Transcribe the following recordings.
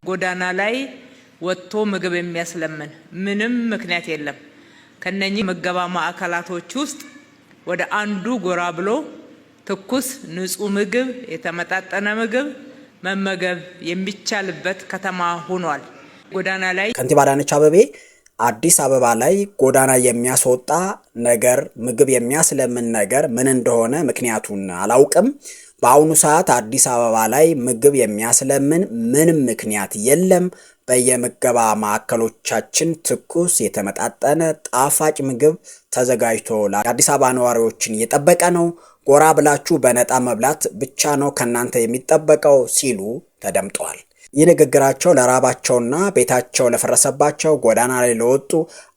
ጎዳና ላይ ወጥቶ ምግብ የሚያስለምን ምንም ምክንያት የለም። ከነኚህ ምገባ ማዕከላቶች ውስጥ ወደ አንዱ ጎራ ብሎ ትኩስ ንጹህ ምግብ የተመጣጠነ ምግብ መመገብ የሚቻልበት ከተማ ሆኗል። ጎዳና ላይ ከንቲባ አዳነች አቤቤ አዲስ አበባ ላይ ጎዳና የሚያስወጣ ነገር ምግብ የሚያስለምን ነገር ምን እንደሆነ ምክንያቱን አላውቅም። በአሁኑ ሰዓት አዲስ አበባ ላይ ምግብ የሚያስለምን ምንም ምክንያት የለም። በየምገባ ማዕከሎቻችን ትኩስ የተመጣጠነ ጣፋጭ ምግብ ተዘጋጅቶ ለአዲስ አበባ ነዋሪዎችን እየጠበቀ ነው። ጎራ ብላችሁ በነጣ መብላት ብቻ ነው ከናንተ የሚጠበቀው ሲሉ ተደምጠዋል። ይህ ንግግራቸው ለራባቸውና ቤታቸው ለፈረሰባቸው ጎዳና ላይ ለወጡ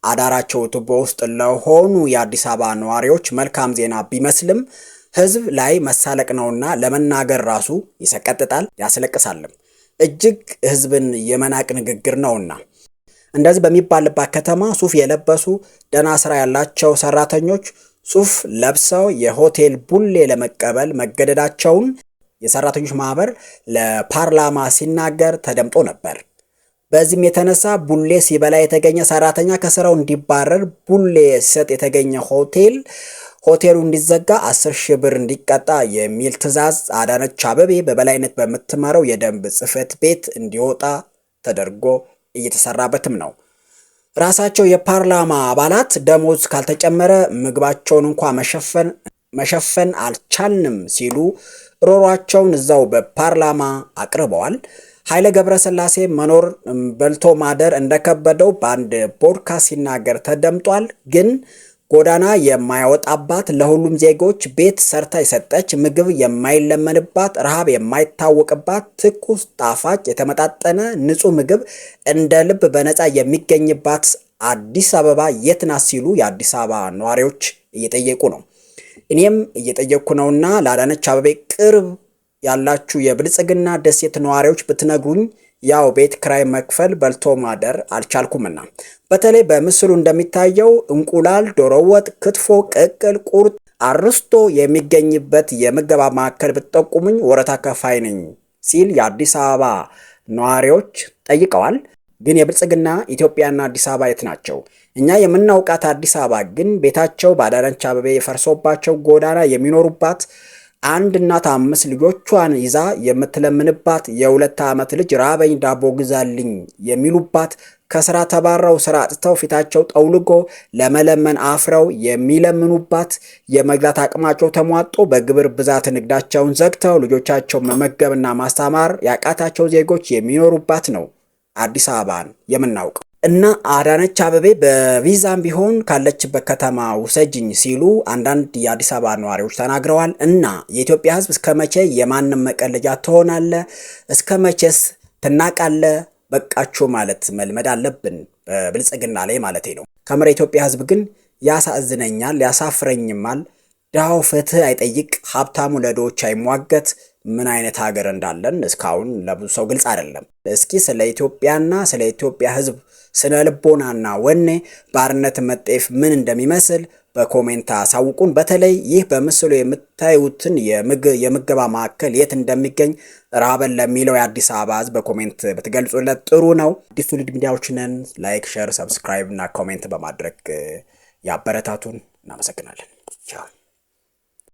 አዳራቸው ቱቦ ውስጥ ለሆኑ የአዲስ አበባ ነዋሪዎች መልካም ዜና ቢመስልም ህዝብ ላይ መሳለቅ ነውና ለመናገር ራሱ ይሰቀጥጣል ያስለቅሳልም። እጅግ ህዝብን የመናቅ ንግግር ነውና እንደዚህ በሚባልባት ከተማ ሱፍ የለበሱ ደህና ስራ ያላቸው ሰራተኞች ሱፍ ለብሰው የሆቴል ቡሌ ለመቀበል መገደዳቸውን የሰራተኞች ማህበር ለፓርላማ ሲናገር ተደምጦ ነበር። በዚህም የተነሳ ቡሌ ሲበላ የተገኘ ሰራተኛ ከስራው እንዲባረር፣ ቡሌ ሲሰጥ የተገኘ ሆቴሉ እንዲዘጋ 10,000 ብር እንዲቀጣ የሚል ትዕዛዝ አዳነች አቤቤ በበላይነት በምትመራው የደንብ ጽሕፈት ቤት እንዲወጣ ተደርጎ እየተሰራበትም ነው። ራሳቸው የፓርላማ አባላት ደሞዝ ካልተጨመረ ምግባቸውን እንኳን መሸፈን አልቻልንም ሲሉ ሮሯቸውን እዛው በፓርላማ አቅርበዋል። ኃይለ ገብረስላሴ መኖር በልቶ ማደር እንደከበደው በአንድ ፖድካስት ሲናገር ተደምጧል። ግን ጎዳና የማያወጣባት ለሁሉም ዜጎች ቤት ሰርታ የሰጠች ምግብ የማይለመንባት ረሃብ የማይታወቅባት ትኩስ ጣፋጭ የተመጣጠነ ንጹህ ምግብ እንደ ልብ በነፃ የሚገኝባት አዲስ አበባ የት ናት ሲሉ የአዲስ አበባ ነዋሪዎች እየጠየቁ ነው። እኔም እየጠየቅኩ ነውና ለአዳነች አቤቤ ቅርብ ያላችሁ የብልጽግና ደሴት ነዋሪዎች ብትነግሩኝ ያው ቤት ክራይ መክፈል በልቶ ማደር አልቻልኩምና። በተለይ በምስሉ እንደሚታየው እንቁላል፣ ዶሮ ወጥ፣ ክትፎ፣ ቅቅል፣ ቁርጥ፣ አርስቶ የሚገኝበት የምገባ ማዕከል ብትጠቁሙኝ ወረታ ከፋይ ነኝ ሲል የአዲስ አበባ ነዋሪዎች ጠይቀዋል። ግን የብልጽግና ኢትዮጵያና አዲስ አበባ የት ናቸው? እኛ የምናውቃት አዲስ አበባ ግን ቤታቸው በአዳነች አቤቤ የፈርሶባቸው ጎዳና የሚኖሩባት አንድ እናት 5 ልጆቿን ይዛ የምትለምንባት የ2 ዓመት ልጅ ራበኝ ዳቦ ግዛልኝ የሚሉባት ከስራ ተባረው ስራ አጥተው ፊታቸው ጠውልጎ ለመለመን አፍረው የሚለምኑባት የመግዛት አቅማቸው ተሟጦ በግብር ብዛት ንግዳቸውን ዘግተው ልጆቻቸው መመገብና ማስተማር ያቃታቸው ዜጎች የሚኖሩባት ነው አዲስ አበባን የምናውቀው። እና አዳነች አቤቤ በቪዛም ቢሆን ካለችበት ከተማ ውሰጅኝ ሲሉ አንዳንድ የአዲስ አበባ ነዋሪዎች ተናግረዋል። እና የኢትዮጵያ ሕዝብ እስከመቼ የማንም መቀለጃ ትሆናለ? እስከመቼስ ትናቃለ? በቃችሁ ማለት መልመድ አለብን በብልጽግና ላይ ማለት ነው። ከምር የኢትዮጵያ ሕዝብ ግን ያሳዝነኛል፣ ያሳፍረኝማል። ድሃው ፍትህ አይጠይቅ፣ ሀብታሙ ለድሆች አይሟገት። ምን አይነት ሀገር እንዳለን እስካሁን ለብዙ ሰው ግልጽ አይደለም። እስኪ ስለ ኢትዮጵያና ስለ ኢትዮጵያ ሕዝብ ስነ ልቦናና ወኔ ባርነት መጤፍ ምን እንደሚመስል በኮሜንት አሳውቁን። በተለይ ይህ በምስሉ የምታዩትን የምገባ ማዕከል የት እንደሚገኝ ራበን ለሚለው የአዲስ አበባ ሕዝብ በኮሜንት በተገልጹለት ጥሩ ነው። አዲስ ትውልድ ሚዲያዎች ነን። ላይክ፣ ሼር፣ ሰብስክራይብ እና ኮሜንት በማድረግ ያበረታቱን። እናመሰግናለን። ቻው።